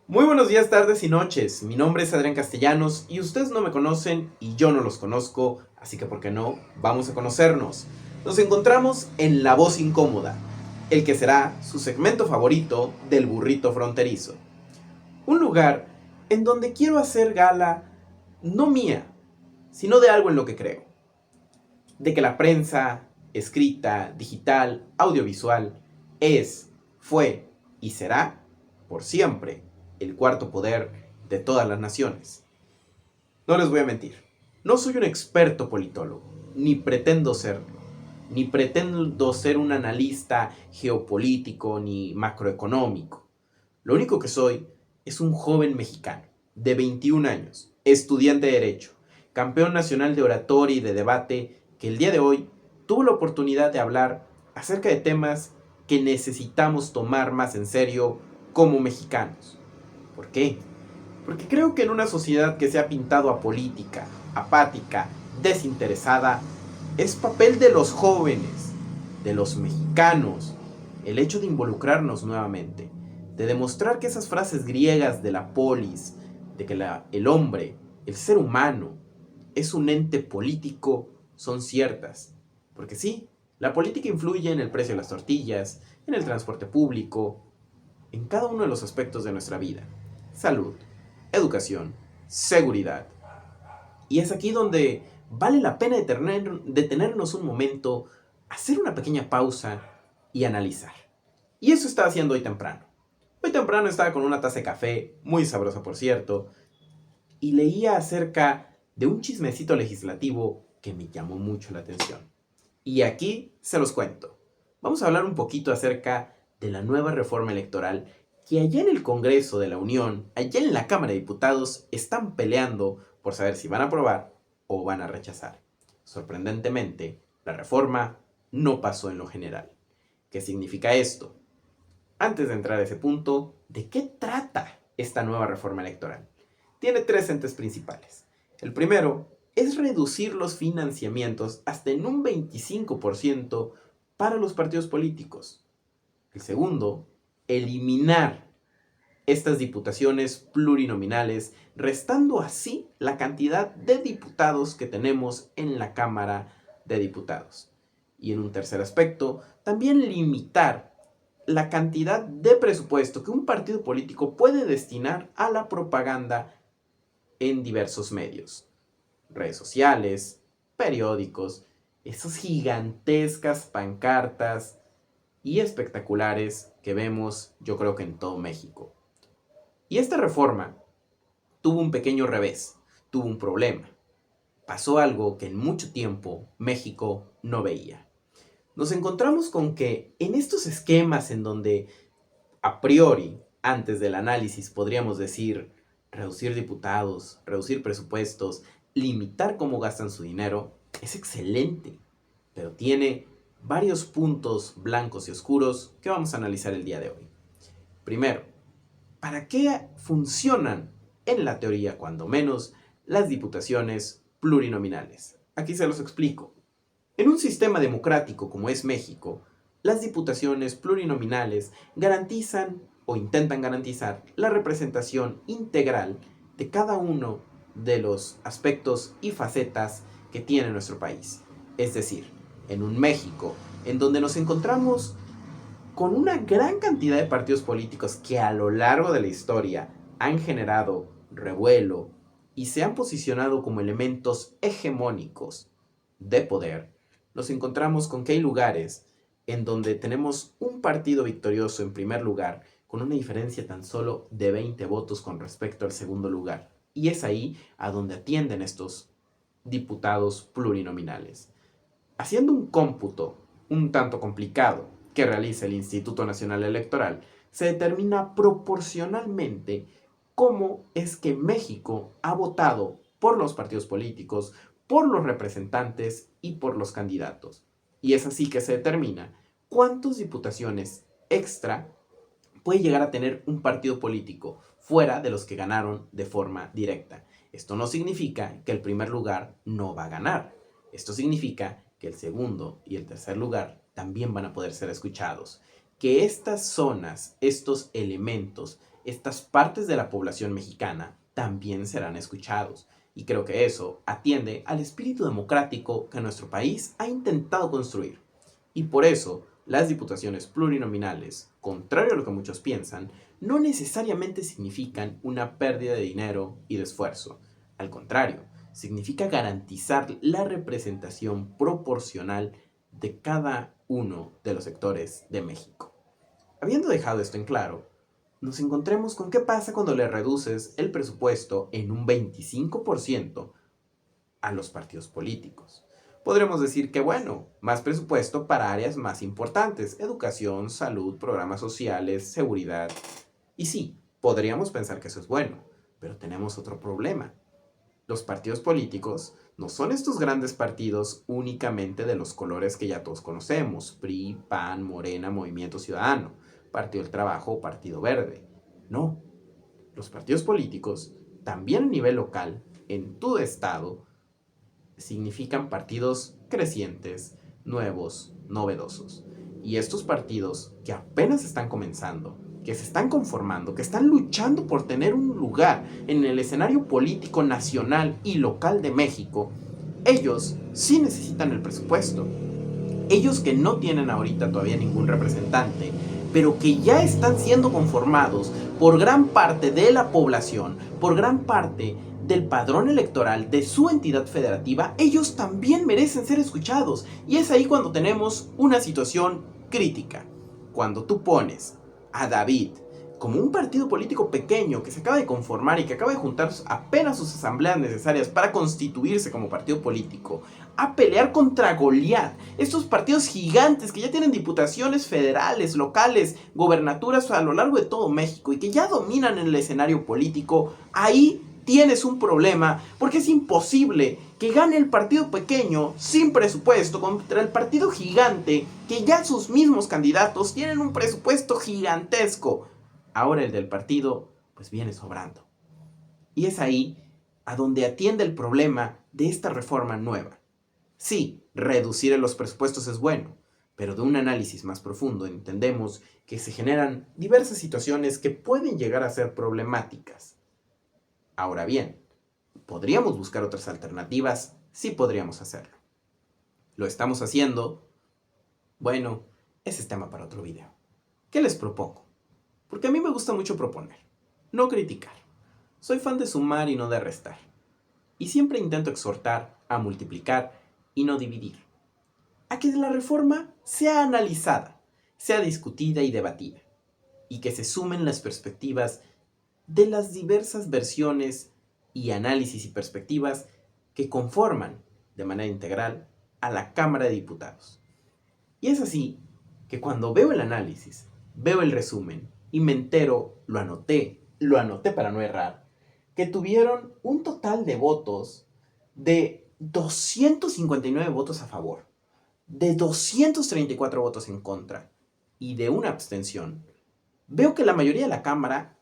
Muy buenos días, tardes y noches. Mi nombre es Adrián Castellanos y ustedes no me conocen y yo no los conozco, así que ¿por qué no? Vamos a conocernos. Nos encontramos en La Voz Incómoda, el que será su segmento favorito del burrito fronterizo. Un lugar en donde quiero hacer gala no mía, sino de algo en lo que creo. De que la prensa, escrita, digital, audiovisual, es, fue y será, por siempre, el cuarto poder de todas las naciones. No les voy a mentir, no soy un experto politólogo, ni pretendo serlo, ni pretendo ser un analista geopolítico ni macroeconómico. Lo único que soy es un joven mexicano, de 21 años, estudiante de Derecho, campeón nacional de oratoria y de debate, que el día de hoy tuvo la oportunidad de hablar acerca de temas que necesitamos tomar más en serio como mexicanos. ¿Por qué? Porque creo que en una sociedad que se ha pintado apolítica, apática, desinteresada, es papel de los jóvenes, de los mexicanos, el hecho de involucrarnos nuevamente, de demostrar que esas frases griegas de la polis, de que el hombre, el ser humano, es un ente político, son ciertas. Porque sí, la política influye en el precio de las tortillas, en el transporte público, en cada uno de los aspectos de nuestra vida. Salud, educación, seguridad. Y es aquí donde vale la pena detenernos un momento, hacer una pequeña pausa y analizar. Y eso estaba haciendo hoy temprano. Hoy temprano estaba con una taza de café, muy sabrosa por cierto, y leía acerca de un chismecito legislativo que me llamó mucho la atención. Y aquí se los cuento. Vamos a hablar un poquito acerca de la nueva reforma electoral que allá en el Congreso de la Unión, allá en la Cámara de Diputados, están peleando por saber si van a aprobar o van a rechazar. Sorprendentemente, la reforma no pasó en lo general. ¿Qué significa esto? Antes de entrar a ese punto, ¿de qué trata esta nueva reforma electoral? Tiene tres entes principales. El primero es reducir los financiamientos hasta en un 25% para los partidos políticos. El segundo, eliminar estas diputaciones plurinominales, restando así la cantidad de diputados que tenemos en la Cámara de Diputados. Y en un tercer aspecto, también limitar la cantidad de presupuesto que un partido político puede destinar a la propaganda en diversos medios, redes sociales, periódicos, esas gigantescas pancartas y espectaculares que vemos yo creo que en todo México. Y esta reforma tuvo un pequeño revés, tuvo un problema. Pasó algo que en mucho tiempo México no veía. Nos encontramos con que en estos esquemas en donde a priori, antes del análisis, podríamos decir reducir diputados, reducir presupuestos, limitar cómo gastan su dinero, es excelente, pero tiene varios puntos blancos y oscuros que vamos a analizar el día de hoy. Primero, ¿para qué funcionan en la teoría, cuando menos, las diputaciones plurinominales? Aquí se los explico. En un sistema democrático como es México, las diputaciones plurinominales garantizan o intentan garantizar la representación integral de cada uno de los aspectos y facetas que tiene nuestro país. Es decir, en un México en donde nos encontramos con una gran cantidad de partidos políticos que a lo largo de la historia han generado revuelo y se han posicionado como elementos hegemónicos de poder, nos encontramos con que hay lugares en donde tenemos un partido victorioso en primer lugar con una diferencia tan solo de 20 votos con respecto al segundo lugar. Y es ahí a donde atienden estos diputados plurinominales. Haciendo un cómputo un tanto complicado que realiza el Instituto Nacional Electoral, se determina proporcionalmente cómo es que México ha votado por los partidos políticos, por los representantes y por los candidatos. Y es así que se determina cuántas diputaciones extra puede llegar a tener un partido político fuera de los que ganaron de forma directa. Esto no significa que el primer lugar no va a ganar. Esto significa que el segundo y el tercer lugar también van a poder ser escuchados. Que estas zonas, estos elementos, estas partes de la población mexicana también serán escuchados. Y creo que eso atiende al espíritu democrático que nuestro país ha intentado construir. Y por eso, las diputaciones plurinominales, contrario a lo que muchos piensan, no necesariamente significan una pérdida de dinero y de esfuerzo. Al contrario, significa garantizar la representación proporcional de cada uno de los sectores de México. Habiendo dejado esto en claro, nos encontremos con qué pasa cuando le reduces el presupuesto en un 25% a los partidos políticos. Podremos decir que, bueno, más presupuesto para áreas más importantes: educación, salud, programas sociales, seguridad. Y sí, podríamos pensar que eso es bueno, pero tenemos otro problema. Los partidos políticos no son estos grandes partidos únicamente de los colores que ya todos conocemos: PRI, PAN, Morena, Movimiento Ciudadano, Partido del Trabajo o Partido Verde. No, los partidos políticos, también a nivel local, en tu estado, significan partidos crecientes, nuevos, novedosos. Y estos partidos que apenas están comenzando, que se están conformando, que están luchando por tener un lugar en el escenario político nacional y local de México, ellos sí necesitan el presupuesto. Ellos que no tienen ahorita todavía ningún representante, pero que ya están siendo conformados por gran parte de la población, por gran parte del padrón electoral de su entidad federativa, ellos también merecen ser escuchados. Y es ahí cuando tenemos una situación crítica. Cuando tú pones a David como un partido político pequeño que se acaba de conformar y que acaba de juntar apenas sus asambleas necesarias para constituirse como partido político, a pelear contra Goliat, estos partidos gigantes que ya tienen diputaciones federales, locales, gobernaturas a lo largo de todo México y que ya dominan en el escenario político, ahí tienes un problema, porque es imposible que gane el partido pequeño sin presupuesto contra el partido gigante que ya sus mismos candidatos tienen un presupuesto gigantesco. Ahora el del partido pues viene sobrando. Y es ahí a donde atiende el problema de esta reforma nueva. Sí, reducir los presupuestos es bueno, pero de un análisis más profundo entendemos que se generan diversas situaciones que pueden llegar a ser problemáticas. Ahora bien, ¿podríamos buscar otras alternativas? Sí, podríamos hacerlo. ¿Lo estamos haciendo? Bueno, ese es tema para otro video. ¿Qué les propongo? Porque a mí me gusta mucho proponer, no criticar. Soy fan de sumar y no de restar. Y siempre intento exhortar a multiplicar y no dividir. A que la reforma sea analizada, sea discutida y debatida. Y que se sumen las perspectivas de las diversas versiones y análisis y perspectivas que conforman de manera integral a la Cámara de Diputados. Y es así que cuando veo el análisis, veo el resumen y me entero, lo anoté para no errar, que tuvieron un total de votos de 259 votos a favor, de 234 votos en contra y de una abstención. Veo que la mayoría de la Cámara,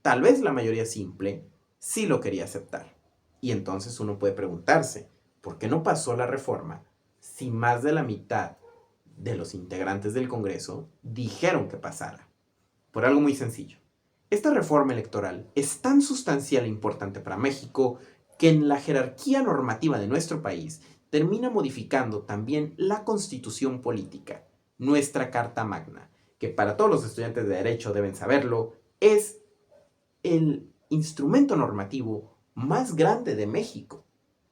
tal vez la mayoría simple, sí lo quería aceptar. Y entonces uno puede preguntarse, ¿por qué no pasó la reforma si más de la mitad de los integrantes del Congreso dijeron que pasara? Por algo muy sencillo. Esta reforma electoral es tan sustancial e importante para México que en la jerarquía normativa de nuestro país termina modificando también la Constitución política, nuestra Carta Magna, que para todos los estudiantes de Derecho deben saberlo, es el instrumento normativo más grande de México,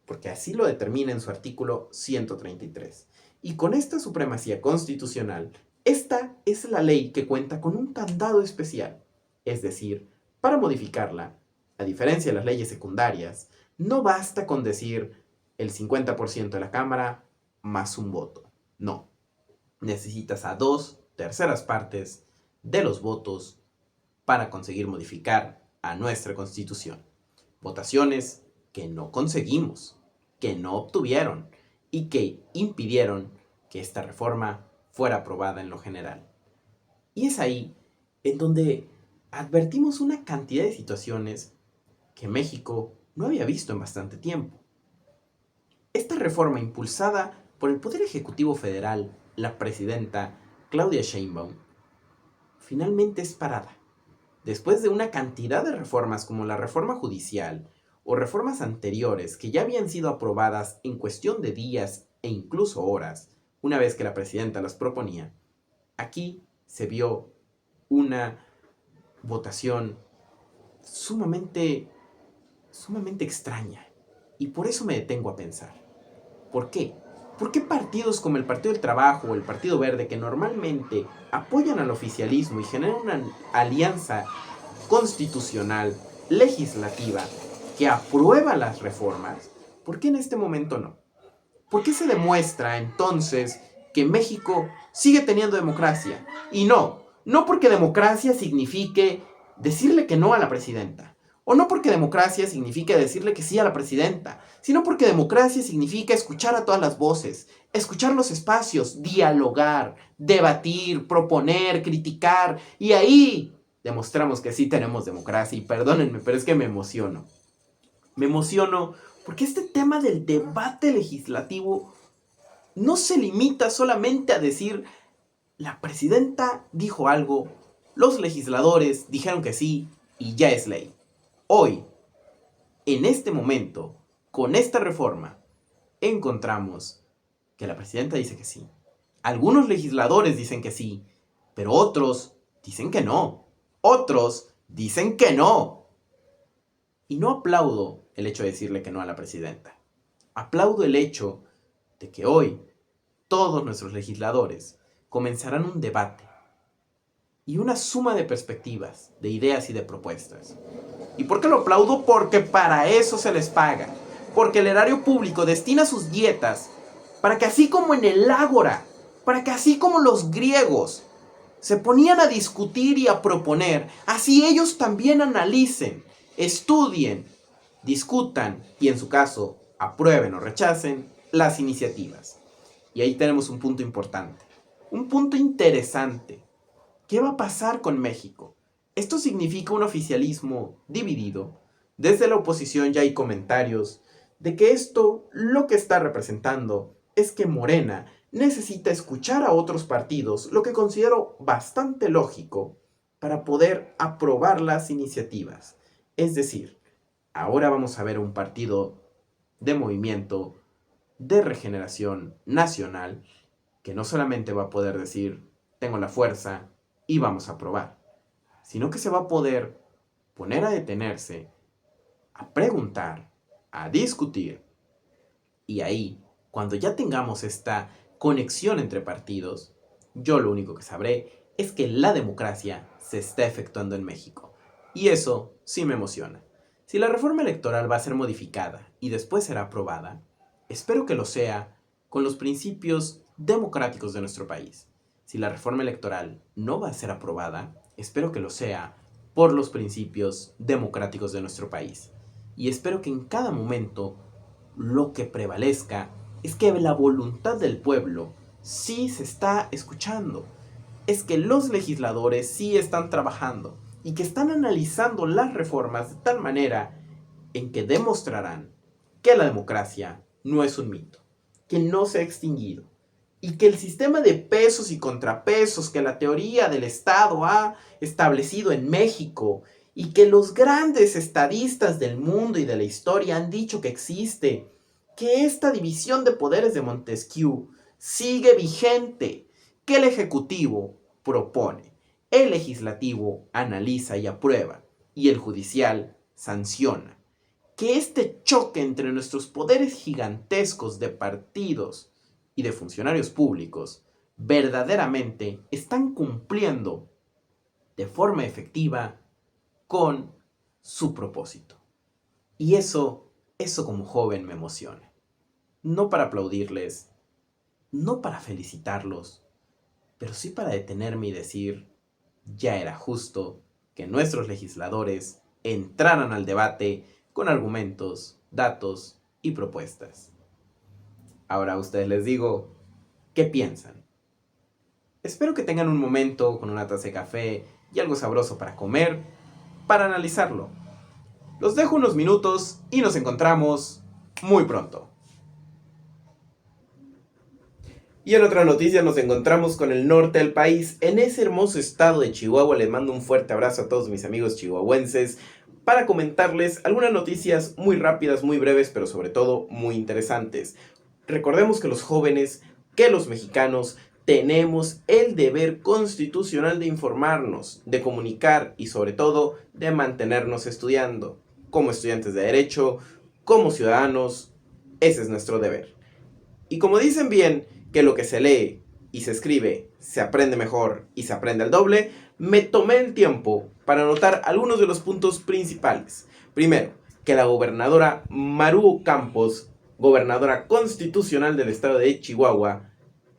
porque así lo determina en su artículo 133. Y con esta supremacía constitucional, esta es la ley que cuenta con un candado especial. Es decir, para modificarla, a diferencia de las leyes secundarias, no basta con decir el 50% de la Cámara más un voto. No, necesitas a 2/3 de los votos para conseguir modificar a nuestra Constitución. Votaciones que no conseguimos, que no obtuvieron y que impidieron que esta reforma fuera aprobada en lo general. Y es ahí en donde advertimos una cantidad de situaciones que México no había visto en bastante tiempo. Esta reforma impulsada por el Poder Ejecutivo Federal, la presidenta Claudia Sheinbaum, finalmente es parada. después de una cantidad de reformas como la reforma judicial o reformas anteriores que ya habían sido aprobadas en cuestión de días e incluso horas, una vez que la presidenta las proponía, aquí se vio una votación sumamente extraña. Y por eso me detengo a pensar. ¿Por qué? ¿Por qué partidos como el Partido del Trabajo o el Partido Verde, que normalmente apoyan al oficialismo y generan una alianza constitucional, legislativa, que aprueba las reformas, por qué en este momento no? ¿Por qué se demuestra entonces que México sigue teniendo democracia? Y no porque democracia signifique decirle que no a la presidenta, o no porque democracia signifique decirle que sí a la presidenta, sino porque democracia significa escuchar a todas las voces, escuchar los espacios, dialogar, debatir, proponer, criticar, y ahí demostramos que sí tenemos democracia. Y perdónenme, pero es que me emociono. Me emociono porque este tema del debate legislativo no se limita solamente a decir la presidenta dijo algo, los legisladores dijeron que sí y ya es ley. Hoy, en este momento, con esta reforma, encontramos que la presidenta dice que sí. Algunos legisladores dicen que sí, pero otros dicen que no. Otros dicen que no. Y no aplaudo el hecho de decirle que no a la presidenta. Aplaudo el hecho de que hoy todos nuestros legisladores comenzarán un debate y una suma de perspectivas, de ideas y de propuestas. ¿Y por qué lo aplaudo? Porque para eso se les paga. Porque el erario público destina sus dietas para que así como en el ágora, para que así como los griegos se ponían a discutir y a proponer, así ellos también analicen, estudien, discutan y en su caso aprueben o rechacen las iniciativas. Y ahí tenemos un punto importante, un punto interesante. ¿Qué va a pasar con México? Esto significa un oficialismo dividido. Desde la oposición ya hay comentarios de que esto lo que está representando es que Morena necesita escuchar a otros partidos, lo que considero bastante lógico, para poder aprobar las iniciativas. Es decir, ahora vamos a ver un partido de movimiento de regeneración nacional que no solamente va a poder decir tengo la fuerza y vamos a aprobar, sino que se va a poder poner a detenerse, a preguntar, a discutir. Y ahí, cuando ya tengamos esta conexión entre partidos, yo lo único que sabré es que la democracia se está efectuando en México. Y eso sí me emociona. Si la reforma electoral va a ser modificada y después será aprobada, espero que lo sea con los principios democráticos de nuestro país. Si la reforma electoral no va a ser aprobada, espero que lo sea por los principios democráticos de nuestro país. Y espero que en cada momento lo que prevalezca es que la voluntad del pueblo sí se está escuchando. Es que los legisladores sí están trabajando y que están analizando las reformas de tal manera en que demostrarán que la democracia no es un mito, que no se ha extinguido y que el sistema de pesos y contrapesos que la teoría del Estado ha establecido en México y que los grandes estadistas del mundo y de la historia han dicho que existe, que esta división de poderes de Montesquieu sigue vigente, que el Ejecutivo propone, el Legislativo analiza y aprueba, y el Judicial sanciona. Que este choque entre nuestros poderes gigantescos de partidos y de funcionarios públicos verdaderamente están cumpliendo de forma efectiva con su propósito. Y eso como joven me emociona. No para aplaudirles, no para felicitarlos, pero sí para detenerme y decir, ya era justo que nuestros legisladores entraran al debate con argumentos, datos y propuestas. Ahora a ustedes les digo, ¿qué piensan? Espero que tengan un momento con una taza de café y algo sabroso para comer, para analizarlo. Los dejo unos minutos y nos encontramos muy pronto. Y en otra noticia nos encontramos con el norte del país, en ese hermoso estado de Chihuahua. Les mando un fuerte abrazo a todos mis amigos chihuahuenses para comentarles algunas noticias muy rápidas, muy breves, pero sobre todo muy interesantes. Recordemos que los jóvenes, que los mexicanos, tenemos el deber constitucional de informarnos, de comunicar y sobre todo de mantenernos estudiando. Como estudiantes de derecho, como ciudadanos, ese es nuestro deber. Y como dicen bien, que lo que se lee y se escribe se aprende mejor y se aprende al doble, me tomé el tiempo para anotar algunos de los puntos principales. Primero, que la gobernadora Maru Campos, gobernadora constitucional del estado de Chihuahua,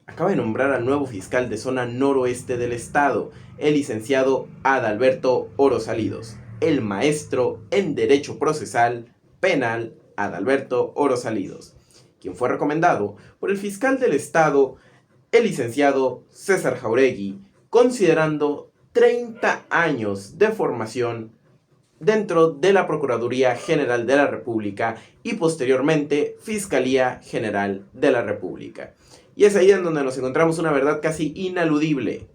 acaba de nombrar al nuevo fiscal de zona noroeste del estado, el licenciado Adalberto Orozalidos, el maestro en Derecho Procesal Penal Adalberto Orozalidos, quien fue recomendado por el fiscal del estado, el licenciado César Jauregui, considerando 30 años de formación dentro de la Procuraduría General de la República y posteriormente Fiscalía General de la República. Y es ahí en donde nos encontramos una verdad casi inaludible,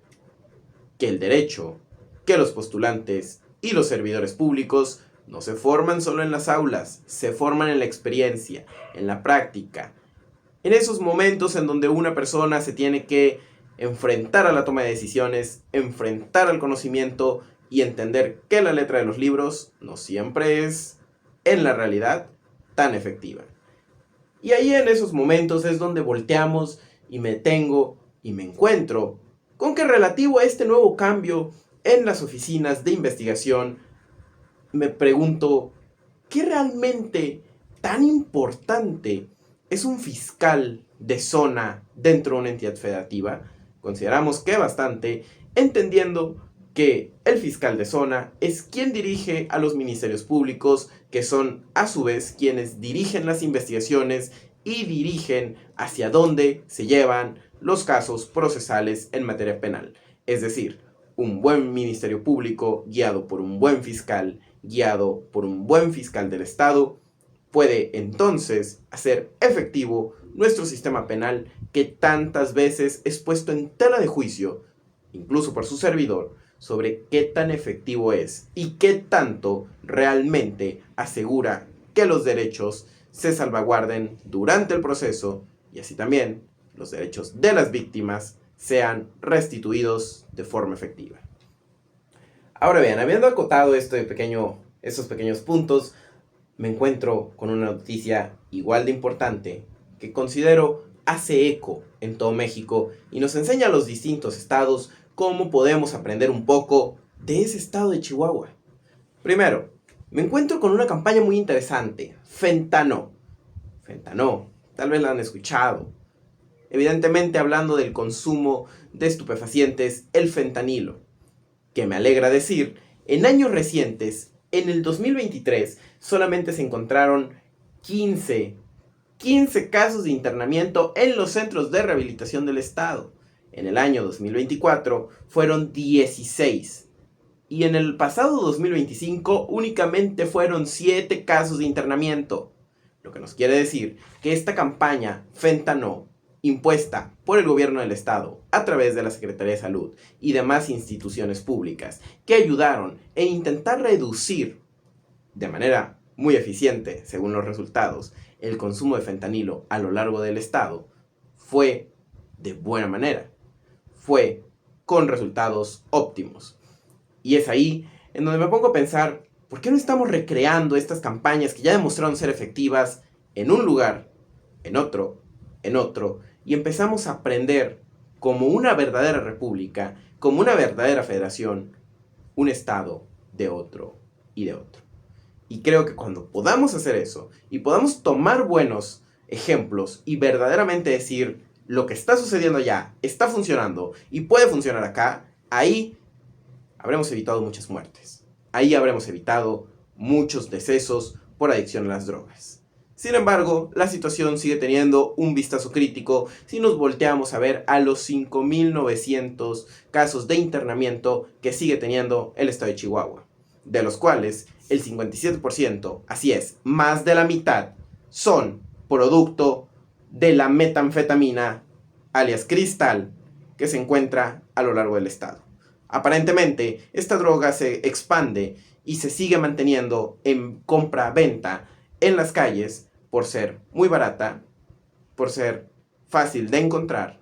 que el derecho, que los postulantes y los servidores públicos no se forman solo en las aulas, se forman en la experiencia, en la práctica, en esos momentos en donde una persona se tiene que enfrentar a la toma de decisiones, enfrentar al conocimiento y entender que la letra de los libros no siempre es, en la realidad, tan efectiva. Y ahí en esos momentos es donde volteamos y me detengo y me encuentro con que relativo a este nuevo cambio en las oficinas de investigación, me pregunto, ¿qué realmente tan importante es un fiscal de zona dentro de una entidad federativa? Consideramos que bastante, entendiendo que el fiscal de zona es quien dirige a los ministerios públicos, que son a su vez quienes dirigen las investigaciones y dirigen hacia dónde se llevan los casos procesales en materia penal. Es decir, un buen ministerio público guiado por un buen fiscal, guiado por un buen fiscal del Estado, puede entonces hacer efectivo nuestro sistema penal que tantas veces es puesto en tela de juicio, incluso por su servidor, sobre qué tan efectivo es y qué tanto realmente asegura que los derechos se salvaguarden durante el proceso y así también los derechos de las víctimas sean restituidos de forma efectiva. Ahora bien, habiendo acotado estos pequeños puntos, me encuentro con una noticia igual de importante que considero hace eco en todo México y nos enseña a los distintos estados cómo podemos aprender un poco de ese estado de Chihuahua. Primero, me encuentro con una campaña muy interesante, Fentanó. Fentanó, tal vez la han escuchado. Evidentemente hablando del consumo de estupefacientes, el fentanilo, que me alegra decir, en años recientes, en el 2023, solamente se encontraron 15 casos de internamiento en los centros de rehabilitación del estado. En el año 2024 fueron 16. Y en el pasado 2025 únicamente fueron 7 casos de internamiento. Lo que nos quiere decir que esta campaña Fentanó, impuesta por el gobierno del estado a través de la Secretaría de Salud y demás instituciones públicas que ayudaron e intentar reducir de manera muy eficiente, según los resultados, el consumo de fentanilo a lo largo del estado, fue de buena manera, fue con resultados óptimos. Y es ahí en donde me pongo a pensar, ¿por qué no estamos recreando estas campañas que ya demostraron ser efectivas en un lugar, en otro, y empezamos a aprender como una verdadera república, como una verdadera federación, un estado de otro y de otro? Y creo que cuando podamos hacer eso y podamos tomar buenos ejemplos y verdaderamente decir lo que está sucediendo allá está funcionando y puede funcionar acá, ahí habremos evitado muchas muertes. Ahí habremos evitado muchos decesos por adicción a las drogas. Sin embargo, la situación sigue teniendo un vistazo crítico si nos volteamos a ver a los 5.900 casos de internamiento que sigue teniendo el estado de Chihuahua, de los cuales el 57%, así es, más de la mitad, son producto de la metanfetamina alias cristal, que se encuentra a lo largo del estado. Aparentemente, esta droga se expande y se sigue manteniendo en compra-venta en las calles por ser muy barata, por ser fácil de encontrar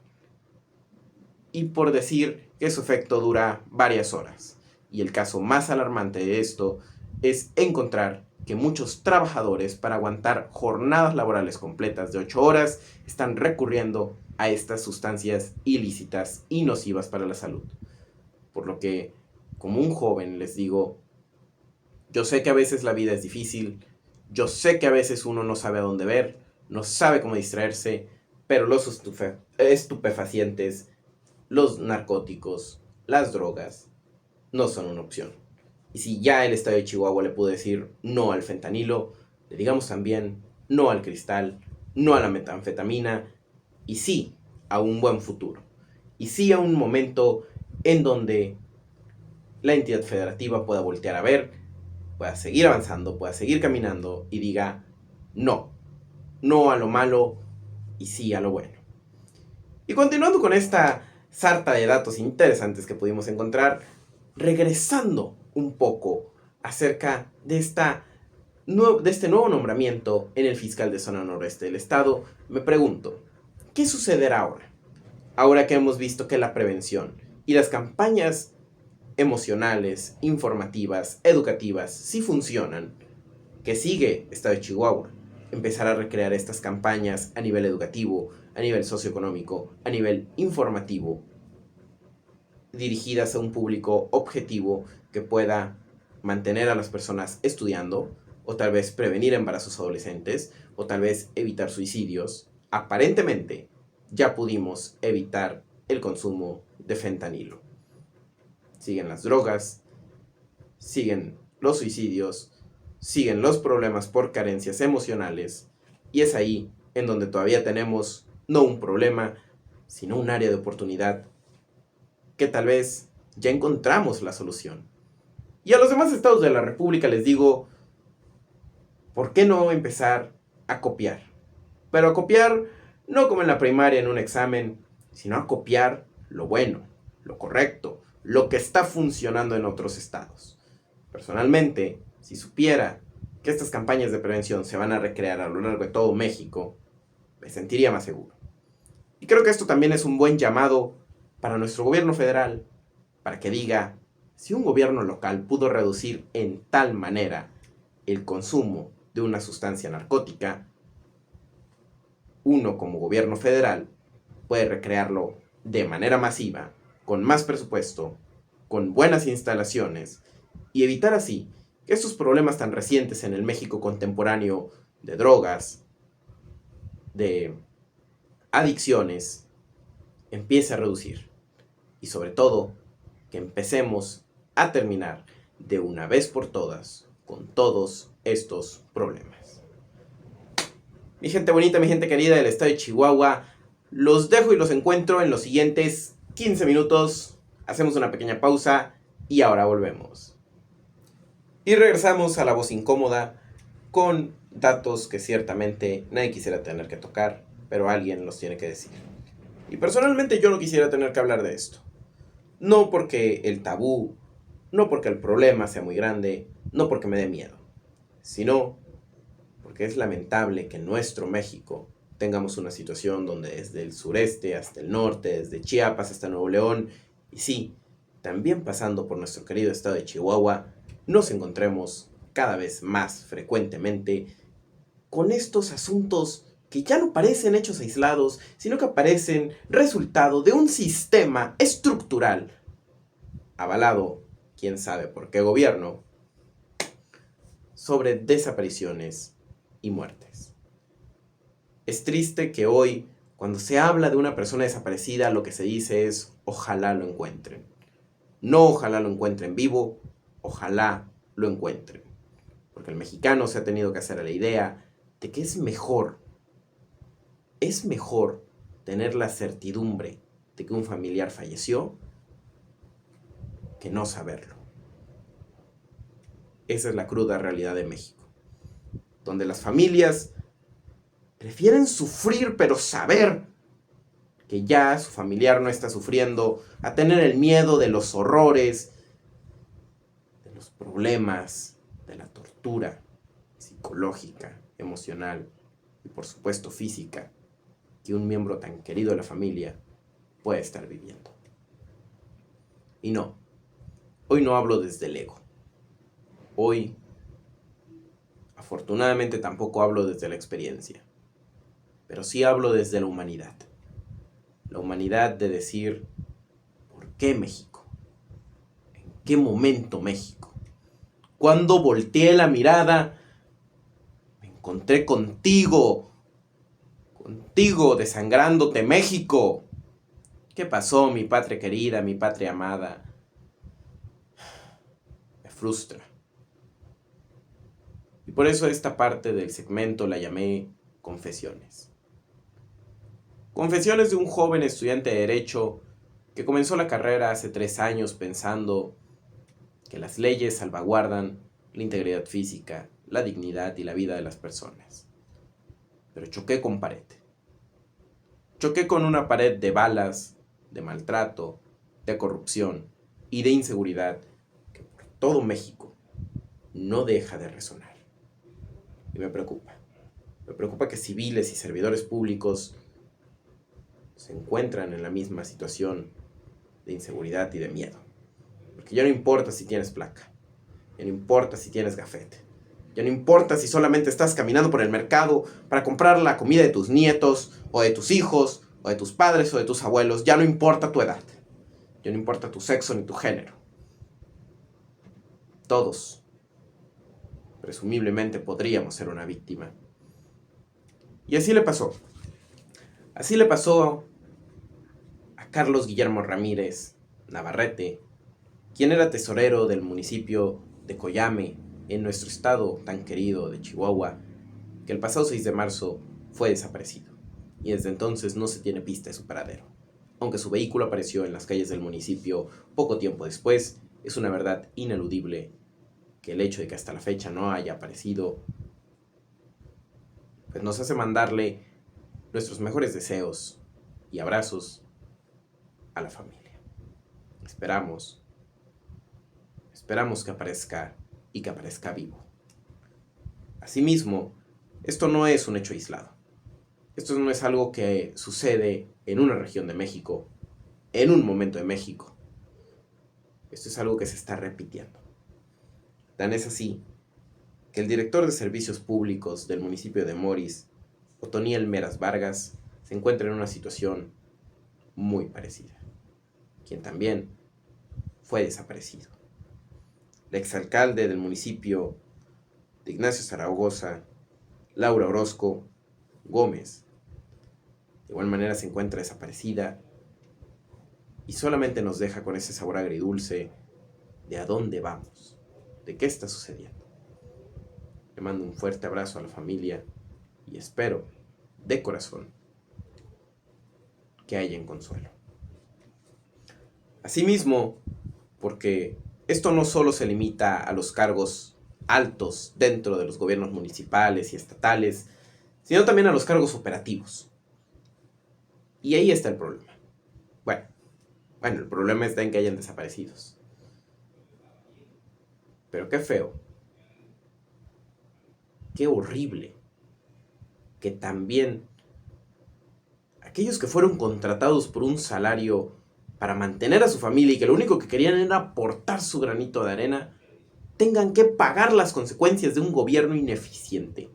y por decir que su efecto dura varias horas. Y el caso más alarmante de esto es encontrar que muchos trabajadores, para aguantar jornadas laborales completas de 8 horas, están recurriendo a estas sustancias ilícitas y nocivas para la salud. Por lo que, como un joven, les digo, yo sé que a veces la vida es difícil, yo sé que a veces uno no sabe a dónde ver, no sabe cómo distraerse, pero los estupefacientes, los narcóticos, las drogas, no son una opción. Y si ya el estado de Chihuahua le pudo decir no al fentanilo, le digamos también no al cristal, no a la metanfetamina, y sí a un buen futuro. Y sí a un momento en donde la entidad federativa pueda voltear a ver, pueda seguir avanzando, pueda seguir caminando y diga no, no a lo malo y sí a lo bueno. Y continuando con esta sarta de datos interesantes que pudimos encontrar, regresando un poco acerca de este nuevo nombramiento en el fiscal de zona noreste del estado, me pregunto, ¿qué sucederá ahora? Ahora que hemos visto que la prevención y las campañas emocionales, informativas, educativas, sí funcionan, que sigue Estado de Chihuahua empezar a recrear estas campañas a nivel educativo, a nivel socioeconómico, a nivel informativo, dirigidas a un público objetivo que pueda mantener a las personas estudiando, o tal vez prevenir embarazos adolescentes, o tal vez evitar suicidios. Aparentemente, ya pudimos evitar el consumo de fentanilo. Siguen las drogas, siguen los suicidios, siguen los problemas por carencias emocionales, y es ahí en donde todavía tenemos no un problema, sino un área de oportunidad que tal vez ya encontramos la solución. Y a los demás estados de la República les digo, ¿por qué no empezar a copiar? Pero a copiar no como en la primaria en un examen, sino a copiar lo bueno, lo correcto, lo que está funcionando en otros estados. Personalmente, si supiera que estas campañas de prevención se van a recrear a lo largo de todo México, me sentiría más seguro. Y creo que esto también es un buen llamado para nuestro gobierno federal, para que diga, si un gobierno local pudo reducir en tal manera el consumo de una sustancia narcótica, uno como gobierno federal puede recrearlo de manera masiva, con más presupuesto, con buenas instalaciones, y evitar así que estos problemas tan recientes en el México contemporáneo de drogas, de adicciones, empiece a reducir. Y sobre todo, que empecemos a terminar de una vez por todas con todos estos problemas. Mi gente bonita, mi gente querida del estado de Chihuahua, los dejo y los encuentro en los siguientes 15 minutos. Hacemos una pequeña pausa y ahora volvemos. Y regresamos a la voz incómoda con datos que ciertamente nadie quisiera tener que tocar, pero alguien los tiene que decir. Y personalmente yo no quisiera tener que hablar de esto. No porque el tabú, no porque el problema sea muy grande, no porque me dé miedo, sino porque es lamentable que en nuestro México tengamos una situación donde desde el sureste hasta el norte, desde Chiapas hasta Nuevo León, y sí, también pasando por nuestro querido estado de Chihuahua, nos encontremos cada vez más frecuentemente con estos asuntos que ya no parecen hechos aislados, sino que parecen resultado de un sistema estructural avalado, quién sabe por qué gobierno, sobre desapariciones y muertes. Es triste que hoy, cuando se habla de una persona desaparecida, lo que se dice es ojalá lo encuentren. No ojalá lo encuentren vivo, ojalá lo encuentren. Porque el mexicano se ha tenido que hacer a la idea de que es mejor tener la certidumbre de que un familiar falleció que no saberlo. Esa es la cruda realidad de México, donde las familias prefieren sufrir pero saber que ya su familiar no está sufriendo, a tener el miedo de los horrores, de los problemas, de la tortura psicológica, emocional y por supuesto física que un miembro tan querido de la familia puede estar viviendo. Y no, hoy no hablo desde el ego. Hoy, afortunadamente, tampoco hablo desde la experiencia, pero sí hablo desde la humanidad. La humanidad de decir, ¿por qué México? ¿En qué momento México? Cuando volteé la mirada, me encontré contigo desangrándote, México. ¿Qué pasó, mi patria querida, mi patria amada? Me frustra. Y por eso esta parte del segmento la llamé Confesiones. Confesiones de un joven estudiante de Derecho que comenzó la carrera hace 3 años pensando que las leyes salvaguardan la integridad física, la dignidad y la vida de las personas. Pero choqué con pared. Choqué con una pared de balas, de maltrato, de corrupción y de inseguridad que por todo México no deja de resonar. Y me preocupa. Me preocupa que civiles y servidores públicos se encuentran en la misma situación de inseguridad y de miedo. Porque ya no importa si tienes placa, ya no importa si tienes gafete, ya no importa si solamente estás caminando por el mercado para comprar la comida de tus nietos, o de tus hijos, o de tus padres, o de tus abuelos, ya no importa tu edad, ya no importa tu sexo ni tu género. Todos, presumiblemente, podríamos ser una víctima. Y así le pasó. Así le pasó a Carlos Guillermo Ramírez Navarrete, quien era tesorero del municipio de Coyame, en nuestro estado tan querido de Chihuahua, que el pasado 6 de marzo fue desaparecido, y desde entonces no se tiene pista de su paradero. Aunque su vehículo apareció en las calles del municipio poco tiempo después, es una verdad ineludible que el hecho de que hasta la fecha no haya aparecido, pues nos hace mandarle nuestros mejores deseos y abrazos a la familia. Esperamos que aparezca y que aparezca vivo. Asimismo, esto no es un hecho aislado. Esto no es algo que sucede en una región de México, en un momento de México. Esto es algo que se está repitiendo. Tan es así que el director de servicios públicos del municipio de Moris, Otoniel Meras Vargas, se encuentra en una situación muy parecida, quien también fue desaparecido. El exalcalde del municipio de Ignacio Zaragoza, Laura Orozco Gómez, de igual manera se encuentra desaparecida y solamente nos deja con ese sabor agridulce de a dónde vamos, de qué está sucediendo. Le mando un fuerte abrazo a la familia y espero, de corazón, que haya consuelo. Asimismo, porque esto no solo se limita a los cargos altos dentro de los gobiernos municipales y estatales, sino también a los cargos operativos. Y ahí está el problema. Bueno, el problema está en que hayan desaparecidos. Pero qué feo, qué horrible, que también aquellos que fueron contratados por un salario para mantener a su familia y que lo único que querían era aportar su granito de arena, tengan que pagar las consecuencias de un gobierno ineficiente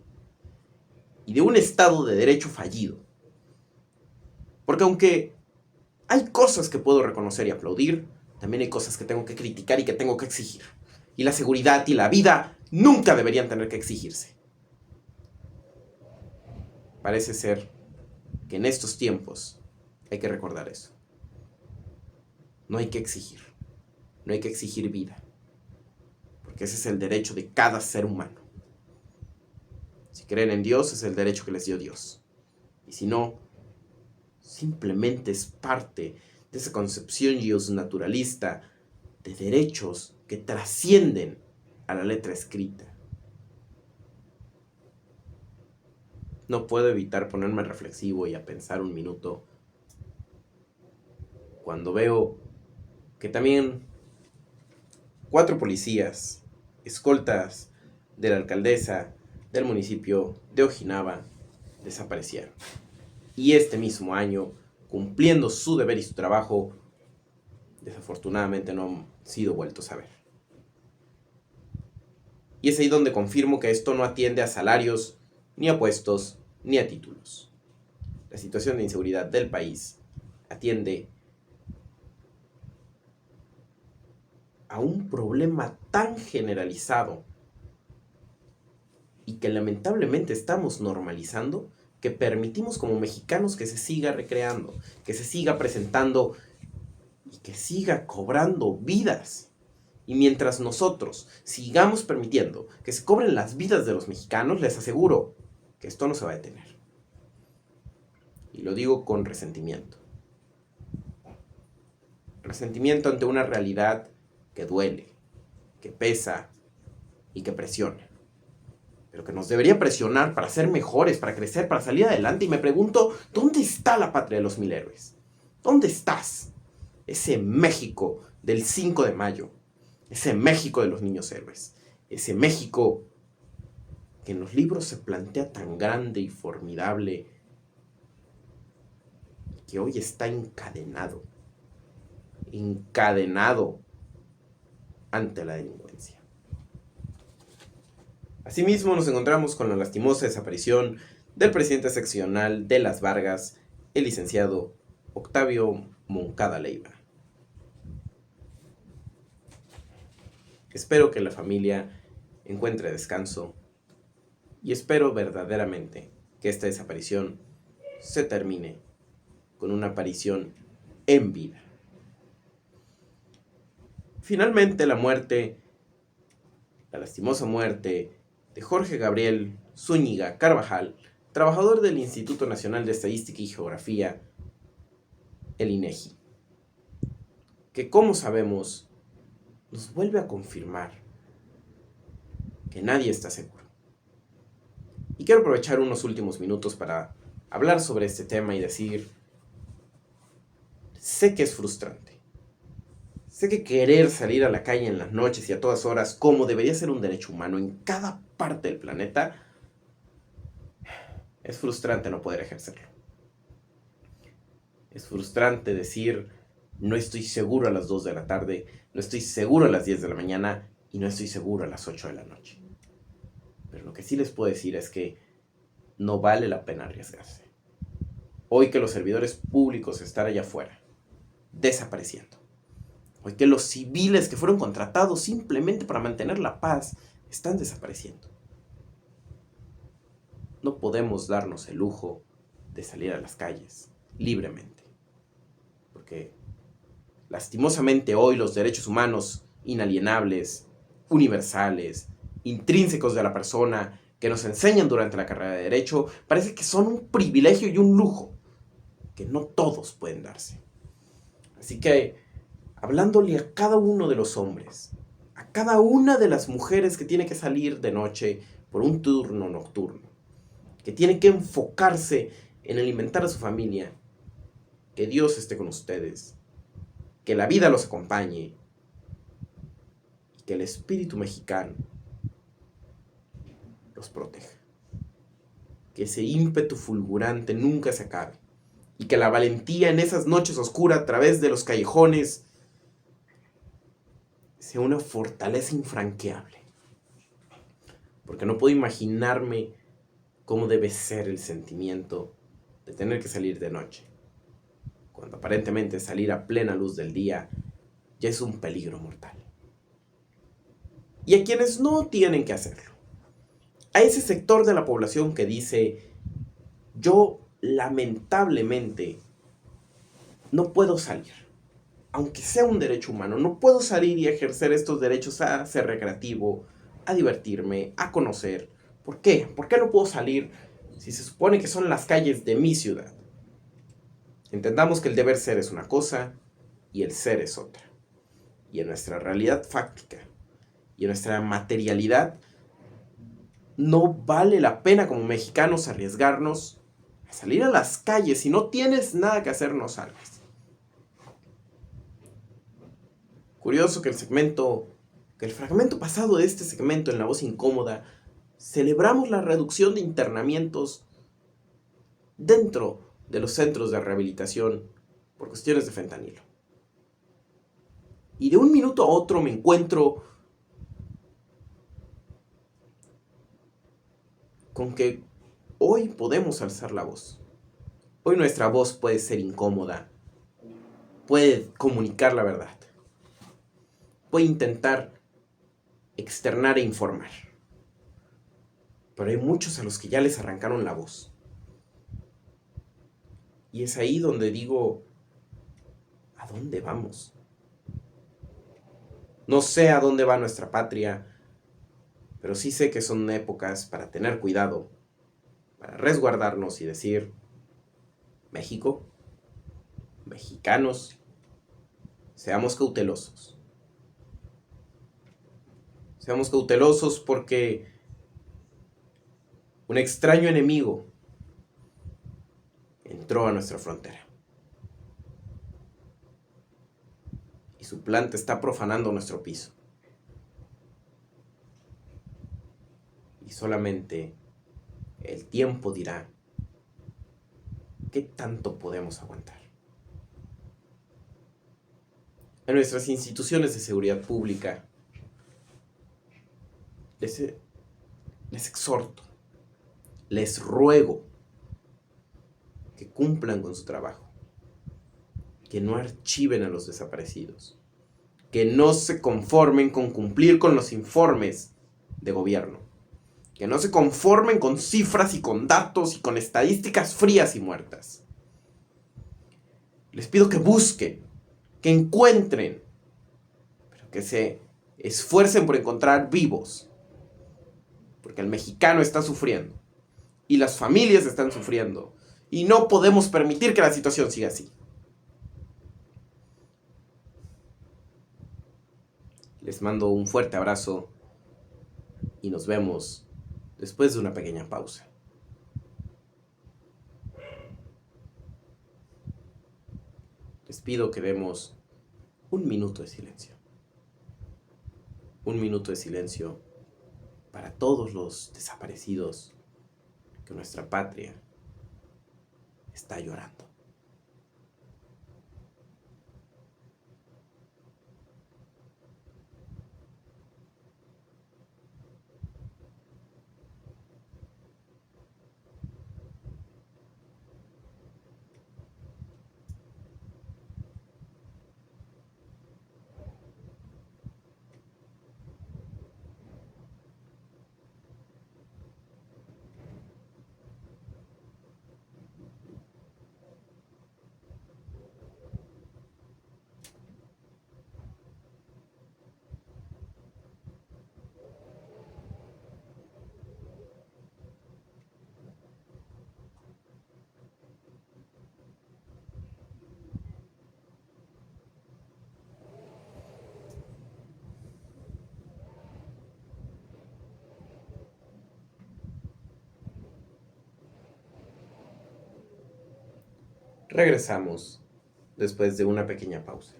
y de un Estado de Derecho fallido. Porque aunque hay cosas que puedo reconocer y aplaudir, también hay cosas que tengo que criticar y que tengo que exigir. Y la seguridad y la vida nunca deberían tener que exigirse. Parece ser que en estos tiempos hay que recordar eso. No hay que exigir. No hay que exigir vida. Porque ese es el derecho de cada ser humano. Si creen en Dios, es el derecho que les dio Dios. Y si no, simplemente es parte de esa concepción naturalista de derechos que trascienden a la letra escrita. No puedo evitar ponerme reflexivo y a pensar un minuto cuando veo que también 4 policías, escoltas de la alcaldesa del municipio de Ojinaba, desaparecieron. Y este mismo año, cumpliendo su deber y su trabajo, desafortunadamente no han sido vueltos a ver. Y es ahí donde confirmo que esto no atiende a salarios, ni a puestos, ni a títulos. La situación de inseguridad del país atiende a un problema tan generalizado y que lamentablemente estamos normalizando, que permitimos como mexicanos que se siga recreando, que se siga presentando y que siga cobrando vidas. Y mientras nosotros sigamos permitiendo que se cobren las vidas de los mexicanos, les aseguro que esto no se va a detener. Y lo digo con resentimiento. Resentimiento ante una realidad que duele, que pesa y que presiona. Pero que nos debería presionar para ser mejores, para crecer, para salir adelante. Y me pregunto, ¿dónde está la patria de los 1000 héroes? ¿Dónde estás? Ese México del 5 de mayo. Ese México de los niños héroes. Ese México que en los libros se plantea tan grande y formidable, que hoy está encadenado ante la delincuencia. Asimismo, nos encontramos con la lastimosa desaparición del presidente seccional de Las Vargas, el licenciado Octavio Moncada Leiva. Espero que la familia encuentre descanso y espero verdaderamente que esta desaparición se termine con una aparición en vida. Finalmente, la lastimosa muerte de Jorge Gabriel Zúñiga Carvajal, trabajador del Instituto Nacional de Estadística y Geografía, el INEGI, que, como sabemos, nos vuelve a confirmar que nadie está seguro. Y quiero aprovechar unos últimos minutos para hablar sobre este tema y decir, sé que es frustrante. Sé que querer salir a la calle en las noches y a todas horas, como debería ser un derecho humano en cada parte del planeta, es frustrante no poder ejercerlo. Es frustrante decir, no estoy seguro a las 2 de la tarde, no estoy seguro a las 10 de la mañana y no estoy seguro a las 8 de la noche. Pero lo que sí les puedo decir es que no vale la pena arriesgarse. Hoy que los servidores públicos están allá afuera, desapareciendo. Hoy que los civiles que fueron contratados simplemente para mantener la paz están desapareciendo. No podemos darnos el lujo de salir a las calles libremente. Porque lastimosamente hoy los derechos humanos inalienables, universales, intrínsecos de la persona, que nos enseñan durante la carrera de Derecho, parece que son un privilegio y un lujo que no todos pueden darse. Así que, hablándole a cada uno de los hombres, a cada una de las mujeres que tiene que salir de noche por un turno nocturno, que tiene que enfocarse en alimentar a su familia, que Dios esté con ustedes, que la vida los acompañe, y que el espíritu mexicano los proteja. Que ese ímpetu fulgurante nunca se acabe. Y que la valentía en esas noches oscuras a través de los callejones sea una fortaleza infranqueable. Porque no puedo imaginarme cómo debe ser el sentimiento de tener que salir de noche, cuando aparentemente salir a plena luz del día ya es un peligro mortal. Y a quienes no tienen que hacerlo, a ese sector de la población que dice, yo lamentablemente no puedo salir, aunque sea un derecho humano, no puedo salir y ejercer estos derechos a ser recreativo, a divertirme, a conocer. ¿Por qué? ¿Por qué no puedo salir si se supone que son las calles de mi ciudad? Entendamos que el deber ser es una cosa y el ser es otra. Y en nuestra realidad fáctica y en nuestra materialidad, no vale la pena como mexicanos arriesgarnos a salir a las calles. Si no tienes nada que hacer, no salgas. Curioso que el fragmento pasado de este segmento en La Voz Incómoda, celebramos la reducción de internamientos dentro de los centros de rehabilitación por cuestiones de fentanilo. Y de un minuto a otro me encuentro con que hoy podemos alzar la voz. Hoy nuestra voz puede ser incómoda, puede comunicar la verdad, puede intentar externar e informar. Pero hay muchos a los que ya les arrancaron la voz. Y es ahí donde digo, ¿a dónde vamos? No sé a dónde va nuestra patria, pero sí sé que son épocas para tener cuidado, para resguardarnos y decir, México, mexicanos, seamos cautelosos. Seamos cautelosos porque un extraño enemigo entró a nuestra frontera. Y su planta está profanando nuestro piso. Y solamente el tiempo dirá qué tanto podemos aguantar. En nuestras instituciones de seguridad pública les exhorto, les ruego que cumplan con su trabajo, que no archiven a los desaparecidos, que no se conformen con cumplir con los informes de gobierno, que no se conformen con cifras y con datos y con estadísticas frías y muertas. Les pido que busquen, que encuentren, pero que se esfuercen por encontrar vivos, porque el mexicano está sufriendo y las familias están sufriendo y no podemos permitir que la situación siga así. Les mando un fuerte abrazo y nos vemos después de una pequeña pausa. Les pido que demos un minuto de silencio. Un minuto de silencio para todos los desaparecidos que nuestra patria está llorando. Regresamos después de una pequeña pausa.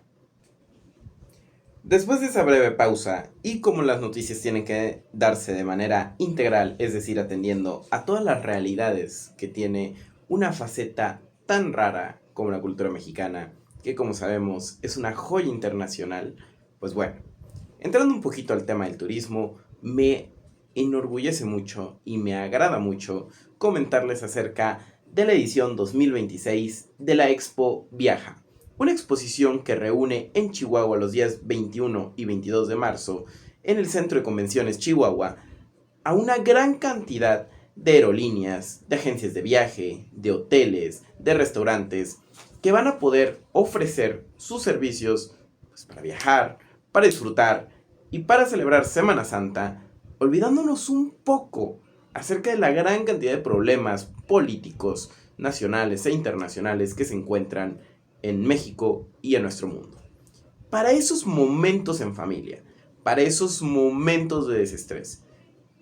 Después de esa breve pausa, y como las noticias tienen que darse de manera integral, es decir, atendiendo a todas las realidades que tiene una faceta tan rara como la cultura mexicana, que como sabemos es una joya internacional, pues bueno, entrando un poquito al tema del turismo, me enorgullece mucho y me agrada mucho comentarles acerca de la edición 2026 de la Expo Viaja. Una exposición que reúne en Chihuahua los días 21 y 22 de marzo en el Centro de Convenciones Chihuahua a una gran cantidad de aerolíneas, de agencias de viaje, de hoteles, de restaurantes que van a poder ofrecer sus servicios pues, para viajar, para disfrutar y para celebrar Semana Santa, olvidándonos un poco acerca de la gran cantidad de problemas políticos, nacionales e internacionales que se encuentran en México y en nuestro mundo. Para esos momentos en familia, para esos momentos de desestrés,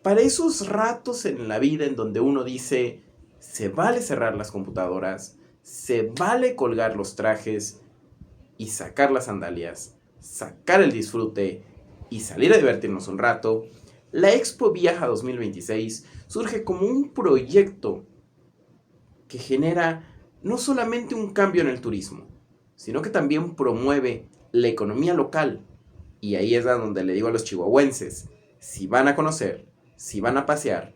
para esos ratos en la vida en donde uno dice, se vale cerrar las computadoras, se vale colgar los trajes y sacar las sandalias, sacar el disfrute y salir a divertirnos un rato, la Expo Viaja 2026 surge como un proyecto que genera no solamente un cambio en el turismo, sino que también promueve la economía local. Y ahí es a donde le digo a los chihuahuenses, si van a conocer, si van a pasear,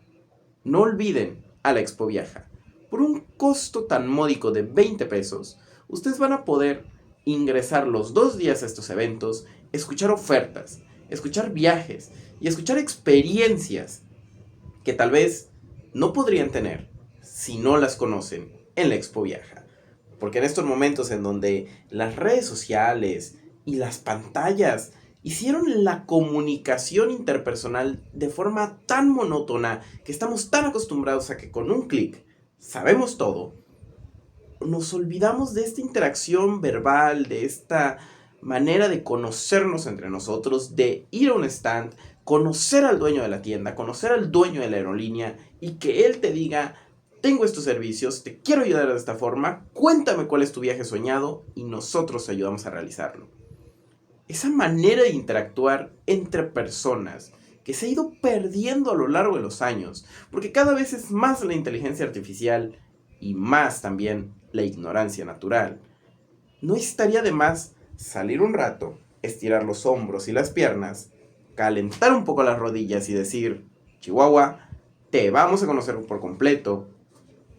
no olviden a la Expo Viaja. Por un costo tan módico de 20 pesos, ustedes van a poder ingresar los 2 días a estos eventos, escuchar ofertas, escuchar viajes y escuchar experiencias que tal vez no podrían tener si no las conocen en la Expo Viaja. Porque en estos momentos en donde las redes sociales y las pantallas hicieron la comunicación interpersonal de forma tan monótona que estamos tan acostumbrados a que con un clic sabemos todo, nos olvidamos de esta interacción verbal, de esta manera de conocernos entre nosotros, de ir a un stand, conocer al dueño de la tienda, conocer al dueño de la aerolínea y que él te diga, tengo estos servicios, te quiero ayudar de esta forma, cuéntame cuál es tu viaje soñado y nosotros te ayudamos a realizarlo. Esa manera de interactuar entre personas que se ha ido perdiendo a lo largo de los años, porque cada vez es más la inteligencia artificial y más también la ignorancia natural. No estaría de más salir un rato, estirar los hombros y las piernas, calentar un poco las rodillas y decir, Chihuahua, te vamos a conocer por completo.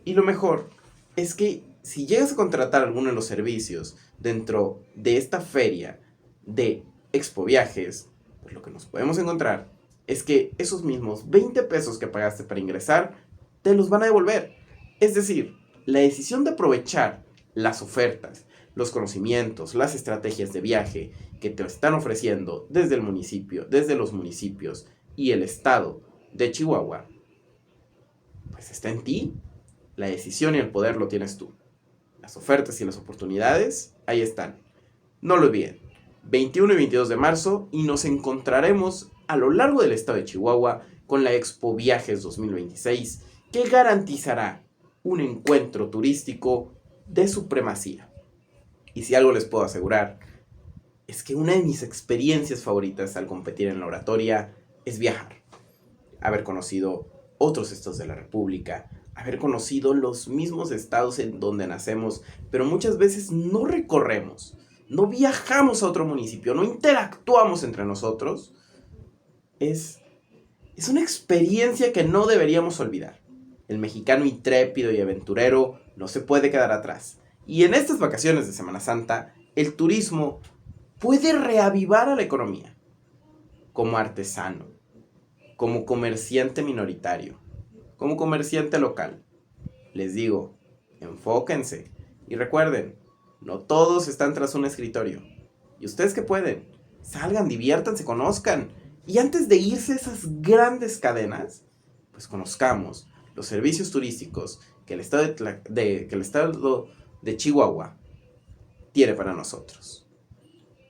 Y lo mejor es que si llegas a contratar alguno de los servicios dentro de esta feria de Expo Viajes, pues lo que nos podemos encontrar es que esos mismos 20 pesos que pagaste para ingresar, te los van a devolver. Es decir, la decisión de aprovechar las ofertas, los conocimientos, las estrategias de viaje que te están ofreciendo desde el municipio, desde los municipios y el estado de Chihuahua, pues está en ti. La decisión y el poder lo tienes tú. Las ofertas y las oportunidades, ahí están. No lo olviden. 21 y 22 de marzo y nos encontraremos a lo largo del estado de Chihuahua con la Expo Viajes 2026 que garantizará un encuentro turístico de supremacía. Y si algo les puedo asegurar, es que una de mis experiencias favoritas al competir en la oratoria es viajar. Haber conocido otros estados de la República, haber conocido los mismos estados en donde nacemos, pero muchas veces no recorremos, no viajamos a otro municipio, no interactuamos entre nosotros. Es una experiencia que no deberíamos olvidar. El mexicano intrépido y aventurero no se puede quedar atrás. Y en estas vacaciones de Semana Santa, el turismo puede reavivar a la economía. Como artesano, como comerciante minoritario, como comerciante local. Les digo, enfóquense y recuerden, no todos están tras un escritorio. Y ustedes que pueden, salgan, diviértanse, conozcan. Y antes de irse a esas grandes cadenas, pues conozcamos los servicios turísticos que el estado de Chihuahua tiene para nosotros.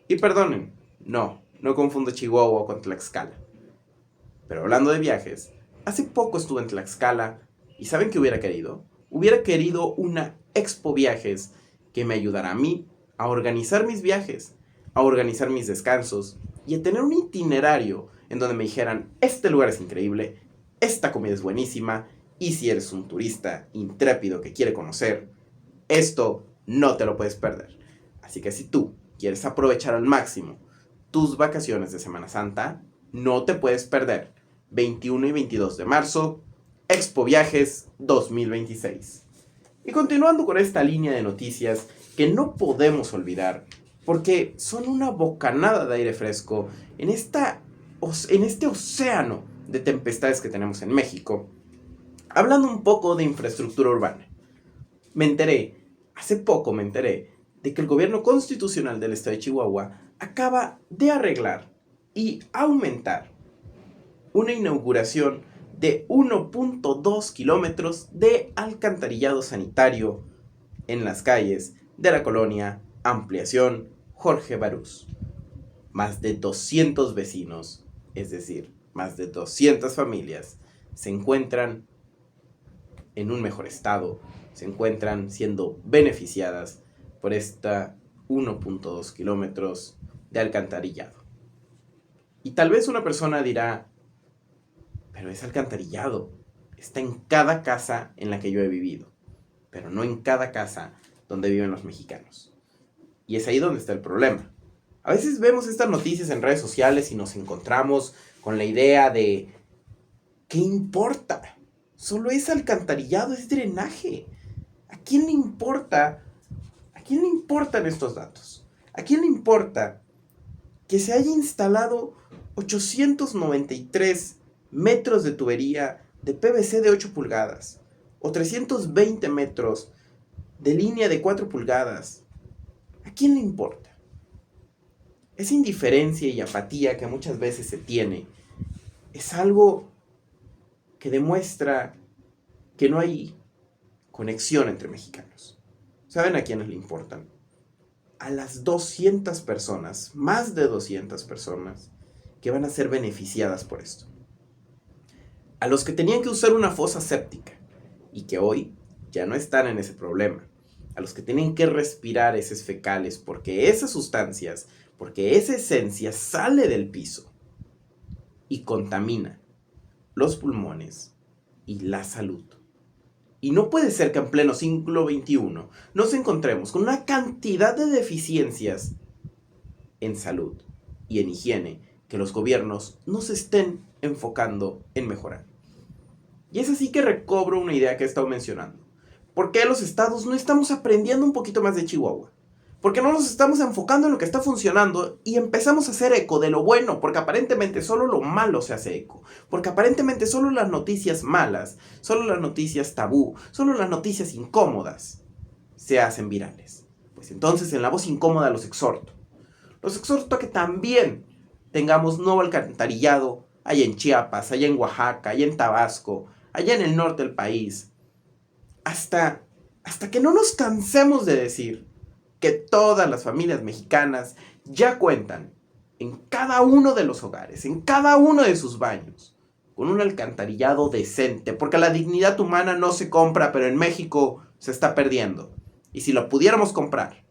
Y perdonen, no confundo Chihuahua con Tlaxcala. Pero hablando de viajes, hace poco estuve en Tlaxcala y ¿saben qué hubiera querido? Hubiera querido una Expo Viajes que me ayudara a mí a organizar mis viajes, a organizar mis descansos y a tener un itinerario en donde me dijeran, este lugar es increíble, esta comida es buenísima y si eres un turista intrépido que quiere conocer, esto no te lo puedes perder. Así que si tú quieres aprovechar al máximo tus vacaciones de Semana Santa, no te puedes perder 21 y 22 de marzo, Expo Viajes 2026. Y continuando con esta línea de noticias que no podemos olvidar, porque son una bocanada de aire fresco en este océano de tempestades que tenemos en México, hablando un poco de infraestructura urbana. Hace poco me enteré de que el gobierno constitucional del estado de Chihuahua acaba de arreglar y aumentar una inauguración de 1.2 kilómetros de alcantarillado sanitario en las calles de la colonia Ampliación Jorge Barús. Más de 200 vecinos, es decir, más de 200 familias, se encuentran en un mejor estado, se encuentran siendo beneficiadas por esta 1.2 kilómetros de alcantarillado. Y tal vez una persona dirá, pero es alcantarillado, está en cada casa en la que yo he vivido, pero no en cada casa donde viven los mexicanos. Y es ahí donde está el problema. A veces vemos estas noticias en redes sociales y nos encontramos con la idea de, ¿qué importa? Solo es alcantarillado, es drenaje. ¿A quién le importa? ¿A quién le importan estos datos? ¿A quién le importa que se haya instalado 893 metros de tubería de PVC de 8 pulgadas o 320 metros de línea de 4 pulgadas? ¿A quién le importa? Esa indiferencia y apatía que muchas veces se tiene es algo que demuestra que no hay conexión entre mexicanos. ¿Saben a quiénes le importan? A las 200 personas, más de 200 personas, que van a ser beneficiadas por esto. A los que tenían que usar una fosa séptica y que hoy ya no están en ese problema. A los que tienen que respirar heces fecales porque esas sustancias, porque esa esencia sale del piso y contamina los pulmones y la salud. Y no puede ser que en pleno siglo XXI nos encontremos con una cantidad de deficiencias en salud y en higiene que los gobiernos no se estén enfocando en mejorar. Y es así que recobro una idea que he estado mencionando. ¿Por qué los estados no estamos aprendiendo un poquito más de Chihuahua? ¿Por qué no nos estamos enfocando en lo que está funcionando y empezamos a hacer eco de lo bueno? Porque aparentemente solo lo malo se hace eco. Porque aparentemente solo las noticias malas, solo las noticias tabú, solo las noticias incómodas se hacen virales. Pues entonces en La Voz Incómoda los exhorto. Los exhorto a que también tengamos nuevo alcantarillado allá en Chiapas, allá en Oaxaca, allá en Tabasco, allá en el norte del país. Hasta que no nos cansemos de decir que todas las familias mexicanas ya cuentan en cada uno de los hogares, en cada uno de sus baños, con un alcantarillado decente, porque la dignidad humana no se compra, pero en México se está perdiendo. Y si lo pudiéramos comprar,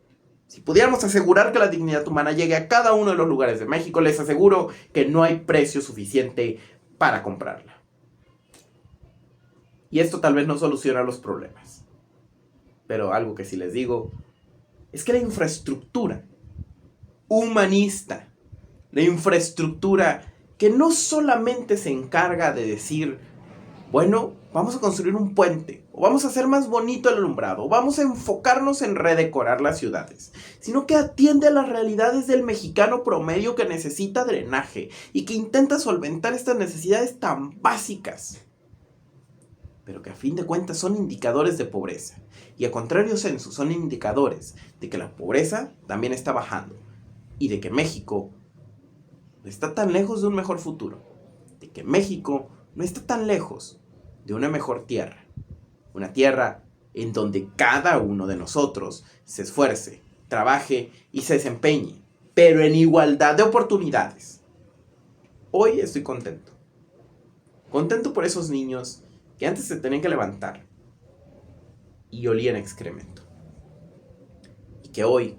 si pudiéramos asegurar que la dignidad humana llegue a cada uno de los lugares de México, les aseguro que no hay precio suficiente para comprarla. Y esto tal vez no soluciona los problemas, pero algo que sí les digo es que la infraestructura humanista, la infraestructura que no solamente se encarga de decir, bueno, vamos a construir un puente, o vamos a hacer más bonito el alumbrado, o vamos a enfocarnos en redecorar las ciudades, sino que atiende a las realidades del mexicano promedio que necesita drenaje y que intenta solventar estas necesidades tan básicas, pero que a fin de cuentas son indicadores de pobreza. Y a contrario censo, son indicadores de que la pobreza también está bajando y de que México no está tan lejos de un mejor futuro, de que México no está tan lejos de una mejor tierra, una tierra en donde cada uno de nosotros se esfuerce, trabaje y se desempeñe, pero en igualdad de oportunidades. Hoy estoy contento por esos niños que antes se tenían que levantar y olían excremento. Y que hoy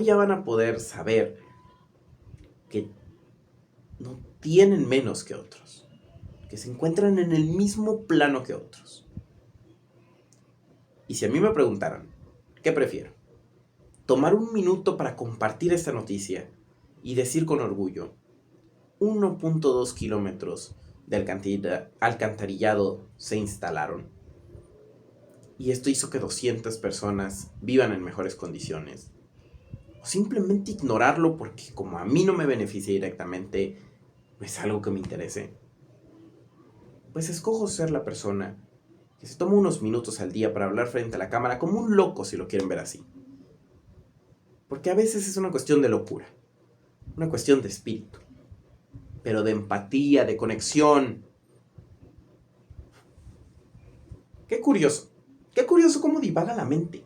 ya van a poder saber que no tienen menos que otros, que se encuentran en el mismo plano que otros. Y si a mí me preguntaran, ¿qué prefiero? Tomar un minuto para compartir esta noticia y decir con orgullo, 1.2 kilómetros de alcantarillado se instalaron. Y esto hizo que 200 personas vivan en mejores condiciones. O simplemente ignorarlo porque como a mí no me beneficia directamente, no es algo que me interese. Pues escojo ser la persona que se toma unos minutos al día para hablar frente a la cámara como un loco, si lo quieren ver así. Porque a veces es una cuestión de locura, una cuestión de espíritu, pero de empatía, de conexión. Qué curioso cómo divaga la mente.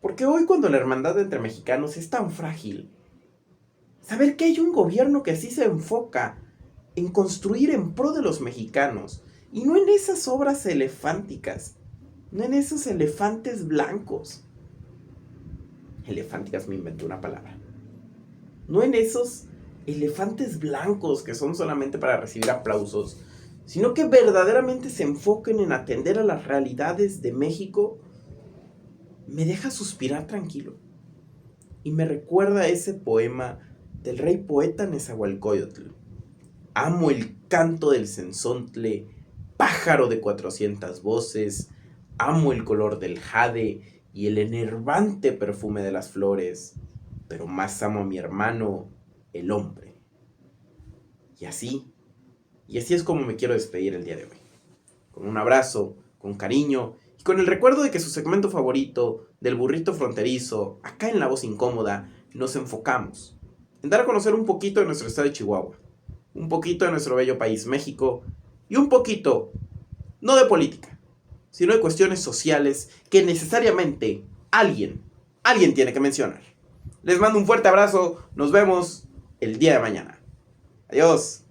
Porque hoy cuando la hermandad entre mexicanos es tan frágil, saber que hay un gobierno que así se enfoca en construir en pro de los mexicanos y no en esas obras elefánticas, no en esos elefantes blancos. Elefánticas, me inventé una palabra. No en esos elefantes blancos que son solamente para recibir aplausos, sino que verdaderamente se enfoquen en atender a las realidades de México, me deja suspirar tranquilo. Y me recuerda a ese poema del rey poeta Nezahualcóyotl. Amo el canto del cenzontle, pájaro de 400 voces, amo el color del jade y el enervante perfume de las flores, pero más amo a mi hermano, el hombre. Y así es como me quiero despedir el día de hoy. Con un abrazo, con cariño y con el recuerdo de que su segmento favorito, del burrito fronterizo, acá en La Voz Incómoda, nos enfocamos en dar a conocer un poquito de nuestro estado de Chihuahua, un poquito de nuestro bello país México y un poquito, no de política, sino de cuestiones sociales que necesariamente alguien tiene que mencionar. Les mando un fuerte abrazo, nos vemos el día de mañana. Adiós.